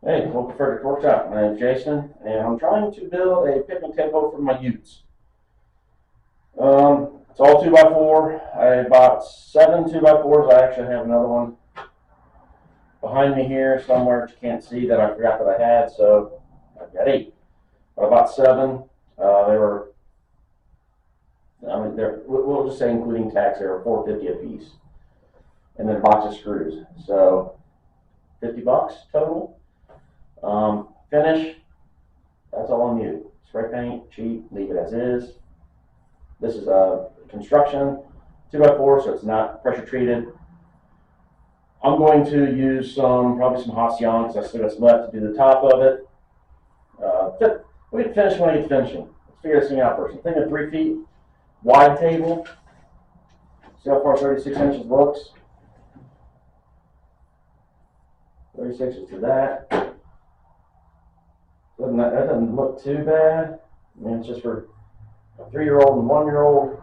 Hey, welcome to Frederick Workshop. My name is Jason, and I'm trying to build a picnic table for my utes. It's all 2x4. I bought 7 2x4s. I actually have another one behind me here somewhere that you can't see that I forgot that I had, so I've got 8. But I bought 7. We'll just say including tax, they were $4.50 a piece. And then a box of screws. So $50 total. Finish, that's all on you. Spray paint, cheap, leave it as is. This is a construction 2x4, so it's not pressure treated. I'm going to use probably some Halcyon because I still got some left to do the top of it. We can finish when I get finishing. Let's figure this thing out first. I'm thinking a 3 feet wide table. See how far 36 inches looks. 36 is to that. That doesn't look too bad. I mean, it's just for a 3-year-old and 1-year-old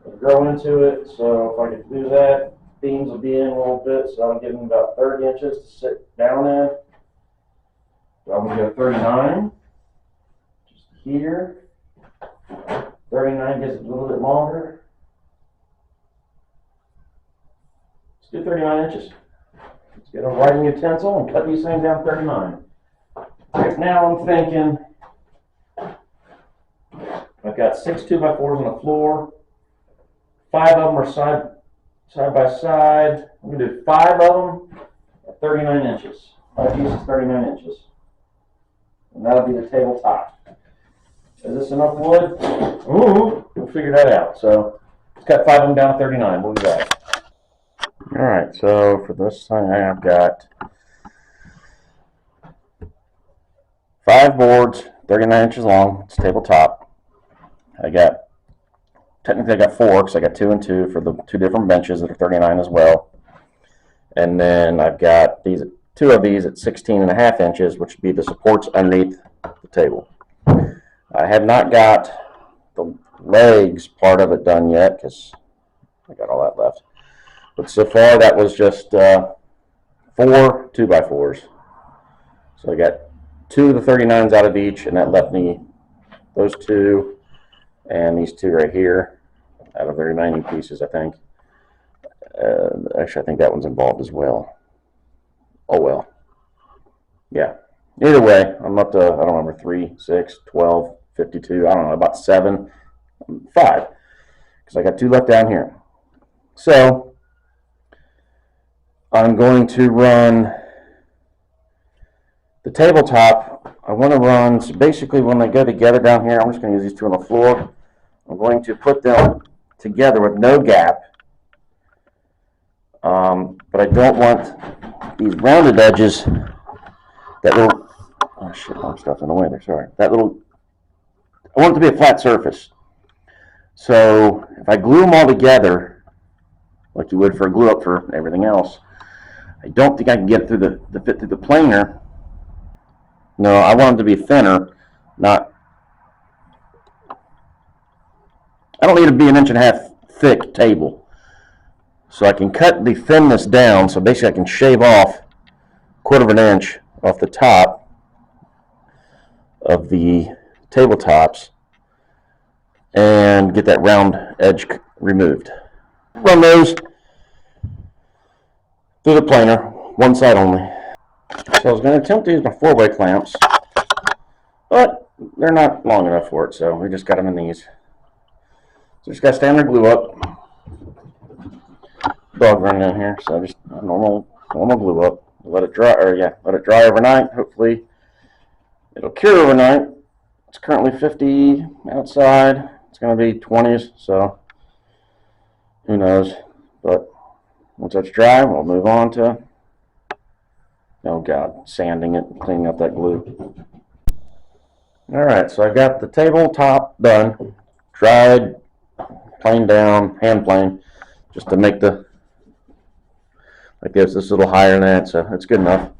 to grow into it. So if I could do that, beams will be in a little bit, so I'll give them about 30 inches to sit down in. So I'm going to go 39, just here. 39 gives it a little bit longer. Let's do 39 inches. Let's get a writing utensil and cut these things down 39. Right now I'm thinking I've got 6 2x4s on the floor. 5 of them are side by side. I'm going to do 5 of them at 39 inches. 5 pieces, 39 inches. And that'll be the tabletop. Is this enough wood? Ooh, we'll figure that out. So let's cut 5 of them down to 39. We'll do that. Alright, so for this thing I've got 5 boards, 39 inches long. It's tabletop. Technically I got 4 because I got 2 and 2 for the 2 different benches that are 39 as well. And then I've got 2 of these at 16.5 inches, which would be the supports underneath the table. I have not got the legs part of it done yet because I got all that left. But so far that was just 4 2x4s. So I got 2 of the 39s out of each, and that left me those 2 and these 2 right here out of the remaining pieces, I think. Actually, I think that one's involved as well. Oh well. Yeah. Either way, I'm up to, I don't remember, 3, 6, 12, 52, I don't know, about 7, 5. Because I got 2 left down here. So, I'm going to run the tabletop. I want to run, so basically when they go together down here, I'm just going to use these 2 on the floor. I'm going to put them together with no gap. But I don't want these rounded edges, that little, oh shit, I'm stuff in the way there, sorry. I want it to be a flat surface. So if I glue them all together, like you would for a glue up for everything else, I don't think I can get it through the fit through the planer. No, I want them to be thinner, not, I don't need it to be 1.5 inches thick table. So I can cut the thinness down, so basically I can shave off 1/4 inch off the top of the tabletops and get that round edge removed. Run those through the planer, one side only. So I was going to attempt to use my 4-way clamps, but they're not long enough for it, so we just got them in these. So just got standard glue up. Dog running in here, so just normal glue up. Let it dry, let it dry overnight. Hopefully it'll cure overnight. It's currently 50 outside. It's going to be 20s, so who knows. But once it's dry, we'll move on to, oh god, sanding it, cleaning up that glue. Alright, so I got the tabletop done, dried, planed down, hand planed, just to make the, I guess this a little higher than that, so it's good enough.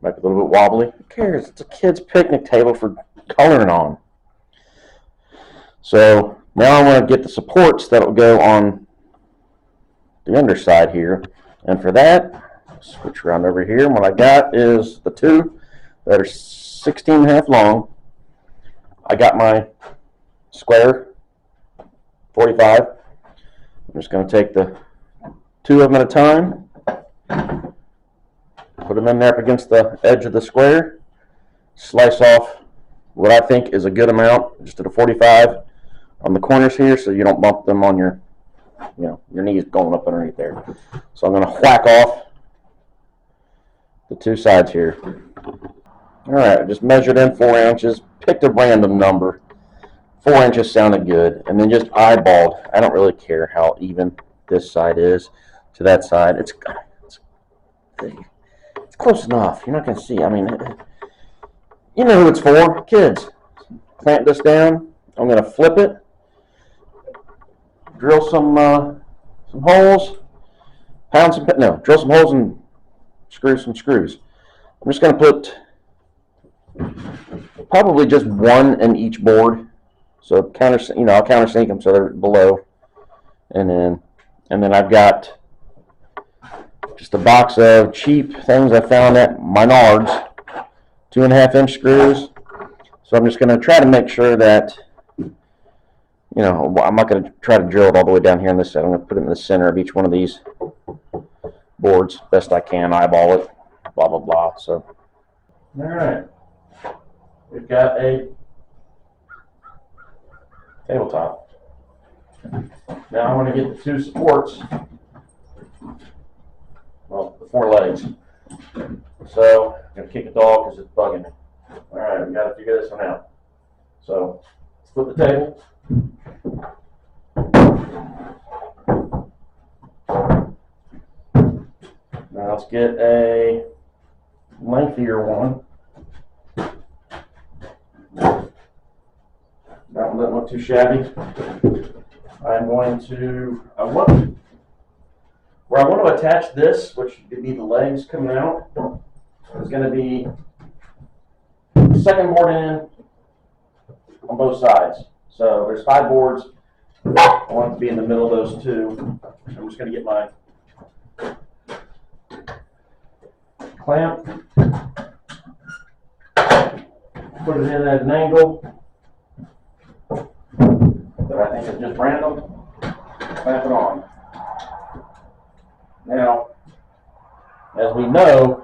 Might be a little bit wobbly. Who cares? It's a kid's picnic table for coloring on. So now I want to get the supports that will go on the underside here. And for that, Switch around over here, and what I got is the two that are 16.5 long. I got my square 45. I'm just going to take the two of them at a time, put them in there up against the edge of the square, slice off what I think is a good amount, just at a 45 on the corners here, so you don't bump them on your, your knees going up underneath there. So I'm going to whack off the two sides here. All right, I just measured in 4 inches, picked a random number. 4 inches sounded good, and then just eyeballed. I don't really care how even this side is to that side. It's close enough. You're not going to see. I mean, you know who it's for, kids. Clamp this down. I'm going to flip it, drill some holes, drill some holes and screw some screws. I'm just going to put probably just one in each board. So I'll countersink them so they're below, and then I've got just a box of cheap things I found at Menards, 2.5-inch screws. So I'm just going to try to make sure that, I'm not going to try to drill it all the way down here on this side. I'm going to put it in the center of each one of these boards best I can, eyeball it, blah, blah, blah. So, all right, we've got a tabletop. Now I want to get the two supports, well, the 4 legs. So I'm going to kick a dog because it's bugging me. All right, we got to figure this one out. So let's flip the table. Now let's get a lengthier one. That one doesn't look too shabby. I'm going to, where I want to attach this, which would be the legs coming out, is going to be the second board in on both sides. So there's 5 boards. I want it to be in the middle of those two. I'm just going to get my clamp, put it in at an angle that I think is just random, clamp it on. Now, as we know,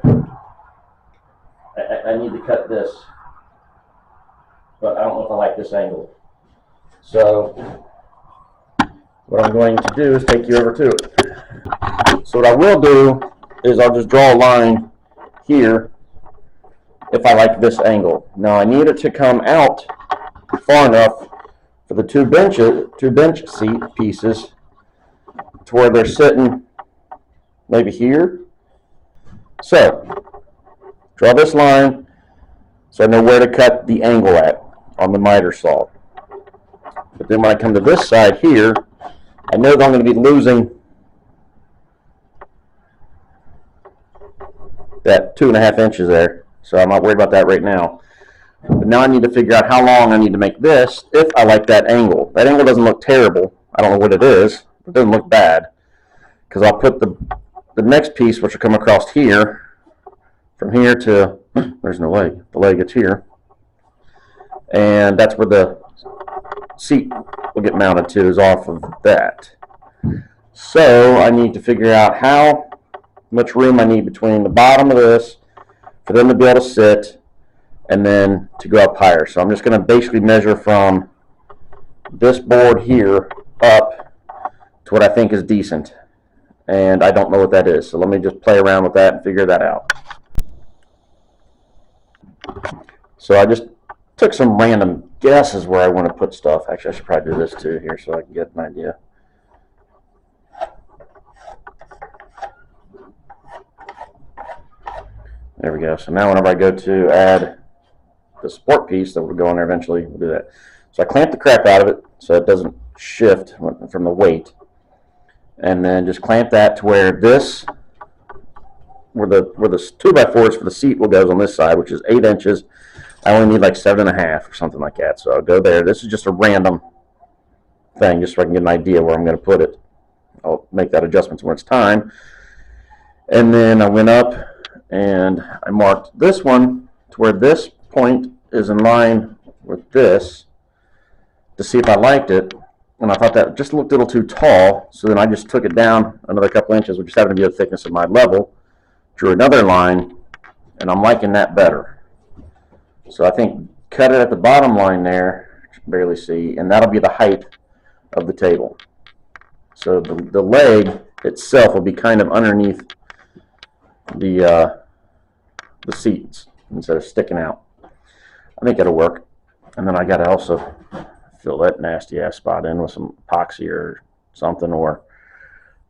I need to cut this, but I don't know if I like this angle. So what I'm going to do is take you over to it. So what I will do is I'll just draw a line here if I like this angle. Now I need it to come out far enough for the two bench seat pieces to where they're sitting maybe here. So draw this line so I know where to cut the angle at on the miter saw. But then when I come to this side here, I know that I'm going to be losing that 2.5 inches there. So I'm not worried about that right now. But now I need to figure out how long I need to make this if I like that angle. That angle doesn't look terrible. I don't know what it is. It doesn't look bad. Because I'll put the next piece, which will come across here, from here to, there's no leg. The leg is here. And that's where the seat will get mounted to, is off of that. So I need to figure out how much room I need between the bottom of this for them to be able to sit and then to go up higher. So I'm just going to basically measure from this board here up to what I think is decent. And I don't know what that is. So let me just play around with that and figure that out. So I just took some random guesses where I want to put stuff. Actually, I should probably do this too here so I can get an idea. There we go. So now whenever I go to add the support piece that will go on there eventually, we'll do that. So I clamp the crap out of it so it doesn't shift from the weight. And then just clamp that to where this, where the 2x4s for the seat will go on this side, which is 8 inches. I only need like 7.5 or something like that. So I'll go there. This is just a random thing, just so I can get an idea where I'm going to put it. I'll make that adjustment when it's time. And then I went up and I marked this one to where this point is in line with this to see if I liked it. And I thought that just looked a little too tall, so then I just took it down another couple inches, which just happened to be the thickness of my level, drew another line, and I'm liking that better. So I think cut it at the bottom line there, you can barely see, and that'll be the height of the table. So the leg itself will be kind of underneath the seats instead of sticking out. I think it'll work. And then I got to also fill that nasty ass spot in with some epoxy or something, or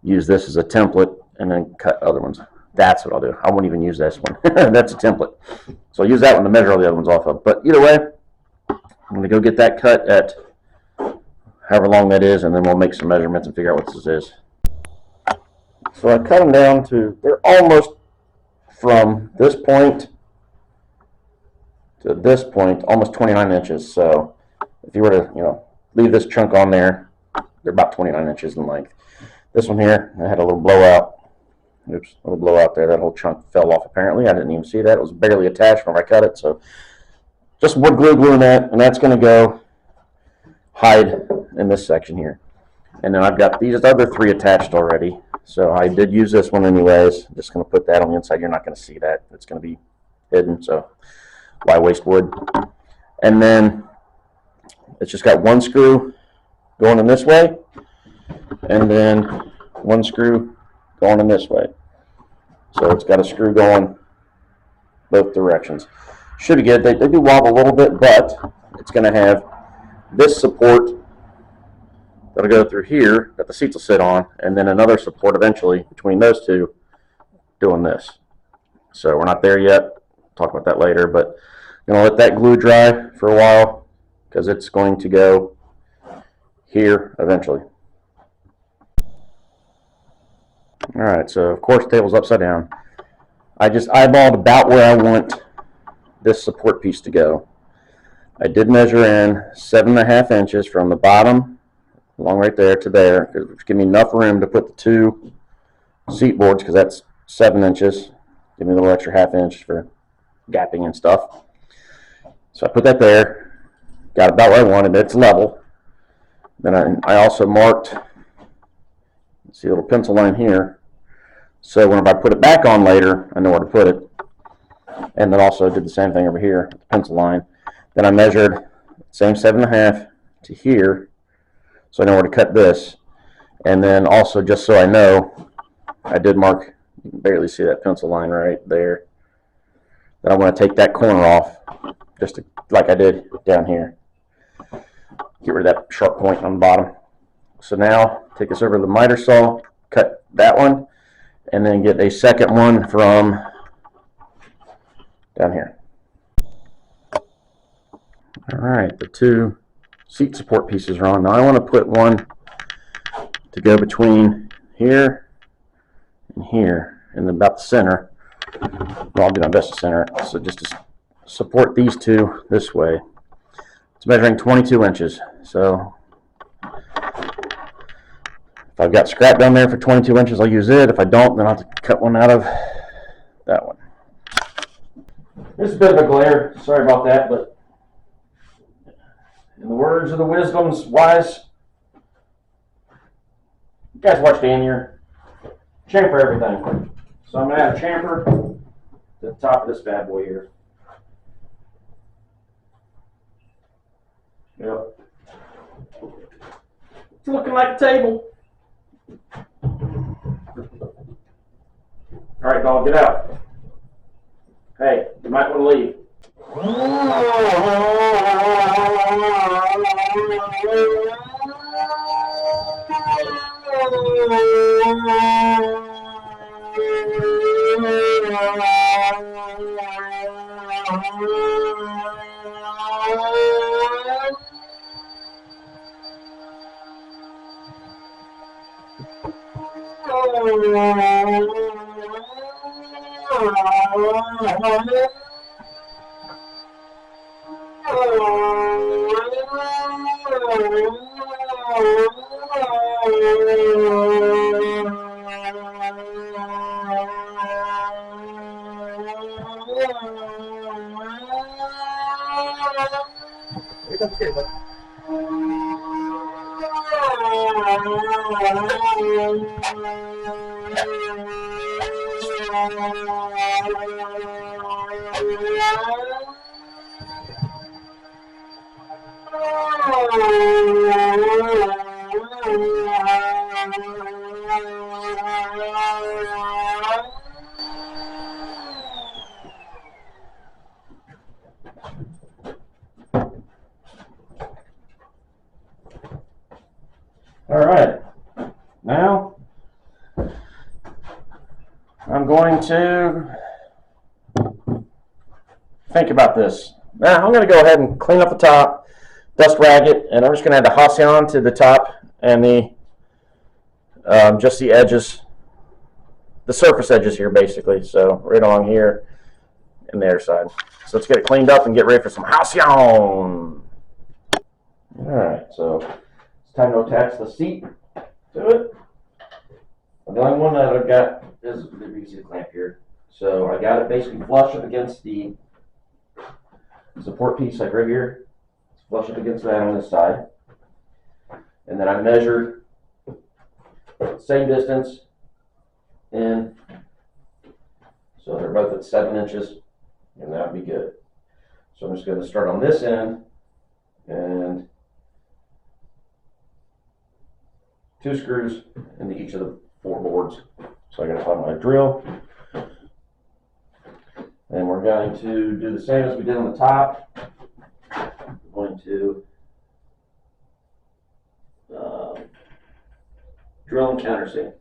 use this as a template and then cut other ones. That's what I'll do. I won't even use this one. That's a template. So I'll use that one to measure all the other ones off of. But either way, I'm going to go get that cut at however long that is, and then we'll make some measurements and figure out what this is. So I cut them down to, they're almost from this point to this point, almost 29 inches. So if you were to, leave this chunk on there, they're about 29 inches in length. This one here, I had a little blowout. Oops, a little blowout there. That whole chunk fell off apparently. I didn't even see that. It was barely attached when I cut it. So just wood glue gluing that, and that's going to go hide in this section here. And then I've got these other three attached already. So I did use this one anyways. I'm just going to put that on the inside. You're not going to see that. It's going to be hidden. So why waste wood? And then it's just got one screw going in this way, and then one screw going in this way. So it's got a screw going both directions. Should be good. They do wobble a little bit, but it's going to have this support that'll go through here that the seats will sit on, and then another support eventually between those two doing this. So we're not there yet. Talk about that later, but I'm going to let that glue dry for a while because it's going to go here eventually. All right, so of course the table's upside down. I just eyeballed about where I want this support piece to go. I did measure in 7.5 inches from the bottom along right there to there, which give me enough room to put the two seat boards, because that's 7 inches. Give me a little extra ½ inch for gapping and stuff. So I put that there, got about where I wanted. It's level. Then I also marked, see a little pencil line here, so whenever I put it back on later, I know where to put it. And then also did the same thing over here, the pencil line. Then I measured same 7.5 to here, so I know where to cut this. And then also, just so I know, I did mark, you can barely see that pencil line right there. Then I want to take that corner off, just like I did down here. Get rid of that sharp point on the bottom. So now, take this over to the miter saw, cut that one, and then get a second one from down here. All right, the two seat support pieces are on. Now I want to put one to go between here and here, in about the center. Well, I'll do my best to center it. So just to support these two this way. It's measuring 22 inches. So if I've got scrap down there for 22 inches, I'll use it. If I don't, then I'll have to cut one out of that one. There's a bit of a glare. Sorry about that, but in the words of the wisdom's wise, you guys watch Daniel, chamfer everything. So I'm going to add a chamfer to the top of this bad boy here. Yep. It's looking like a table. All right, dog, get out. Hey, you might want to leave. Here comes the kid, look. All right, now I'm going to think about this. Now I'm going to go ahead and clean up the top, dust rag it, and I'm just going to add the Halcyon to the top and the just the edges, the surface edges here basically. So right along here and the other side. So let's get it cleaned up and get ready for some Halcyon. All right, so it's time to attach the seat to it. The only one that I've got is the easy clamp here. So I got it basically flush up against the support piece, like right here. It's flush up against that on this side. And then I measured same distance in. So they're both at 7 inches, and that would be good. So I'm just going to start on this end and 2 screws into each of the 4 boards. So I got to find my drill. And we're going to do the same as we did on the top. We're going to drill and countersink.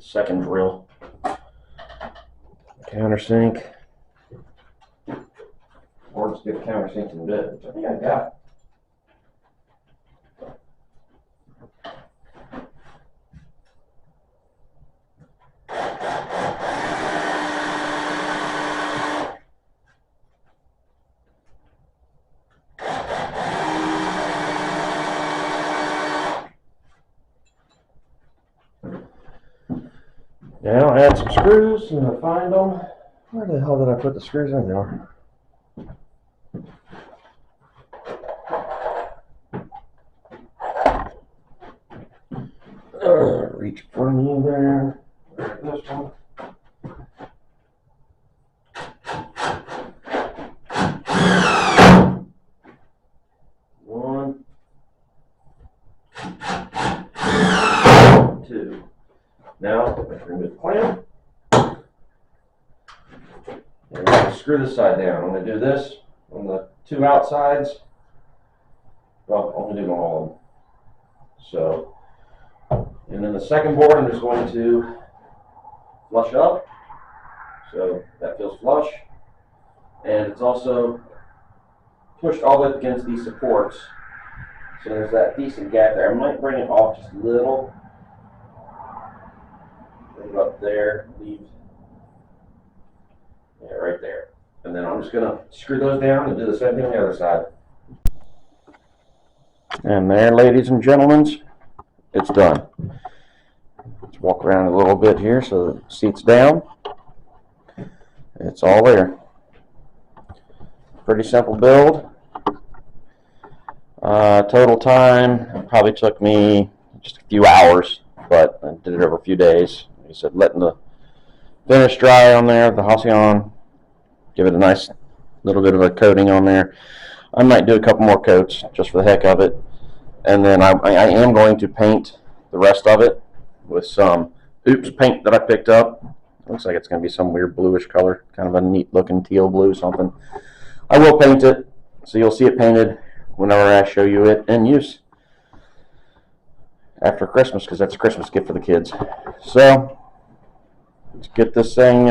Second drill, countersink, or just get countersink in a bit, which I think I got. Now I'll add some screws and I'll find them. Where the hell did I put the screws in there? Reach for me there. This one. One. 2. Now, remove the clamp. And we're going to screw this side down. I'm going to do this on the 2 outsides. Well, I'm going to do them all of them. So, and then the second board, I'm just going to flush up. So that feels flush. And it's also pushed all the way up against these supports. So there's that decent gap there. I might bring it off just a little. Up there, leave, yeah, right there. And then I'm just going to screw those down and do the same thing on the other side. And there, ladies and gentlemen, it's done. Let's walk around a little bit here so the seat's down. It's all there. Pretty simple build. Total time probably took me just a few hours, but I did it over a few days. Like I said, letting the finish dry on there, the Halcyon, give it a nice little bit of a coating on there. I might do a couple more coats just for the heck of it. And then I am going to paint the rest of it with some Oops paint that I picked up. Looks like it's going to be some weird bluish color, kind of a neat looking teal blue something. I will paint it, so you'll see it painted whenever I show you it in use after Christmas, because that's a Christmas gift for the kids. So let's get this thing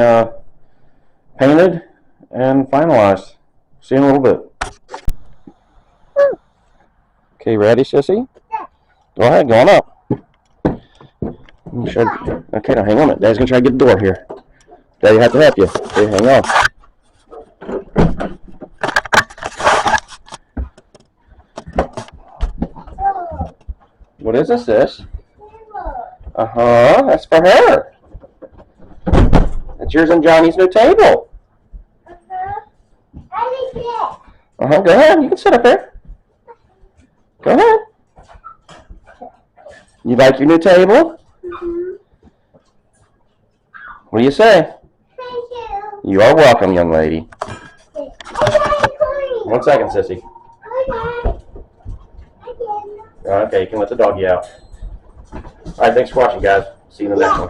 painted and finalized. See you in a little bit. Okay, ready, sissy? Yeah. Go ahead, go on up. Okay, now hang on it. Dad's gonna try to get the door here. Daddy have to help you. Okay, hang on. What is this, sis? Uh-huh, that's for her. That's yours and Johnny's new table. Uh-huh, go ahead. You can sit up here. Go ahead. You like your new table? What do you say? Thank you. You are welcome, young lady. 1 second, sissy. Okay, you can let the doggy out. Alright, thanks for watching, guys. See you in the next one.